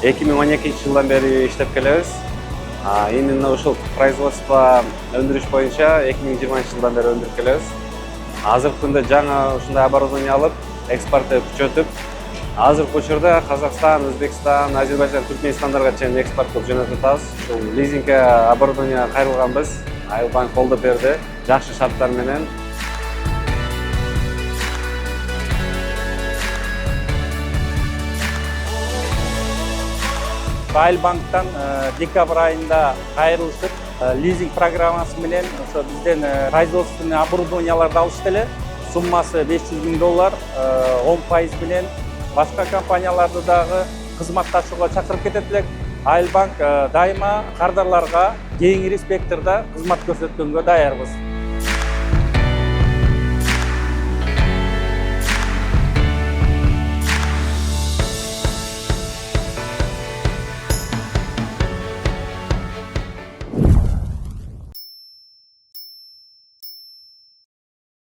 2012 жылдан бери иштеп келебиз. Именно ушул производство өндүрүш боюнча 2020 жылдан бери өндүрүп келебиз. Азыркы күндө жаңы ушундай оборудование алып, экспортты күчөтүп, азыркы учурда Казакстан, Өзбекстан, Азербайжан, Түркменистандарга чейин экспорт кылып жөнөтүп атабыз. Ушул лизингге оборудование кайрылганбыз. Айыл банк колдоп берди, жакшы шарттар менен. Айыл банктан декабрь айында кайрылышып, лизинг программасы менен ошо бизден производственный оборудованияларды алышты эле. Суммасы $500.000, 10% менен башка компанияларды дагы кызматташууга чакырып кетет элек. Айыл банк дайыма кардарларга кеңири спектрде кызмат көрсөткөнгө даярбыз.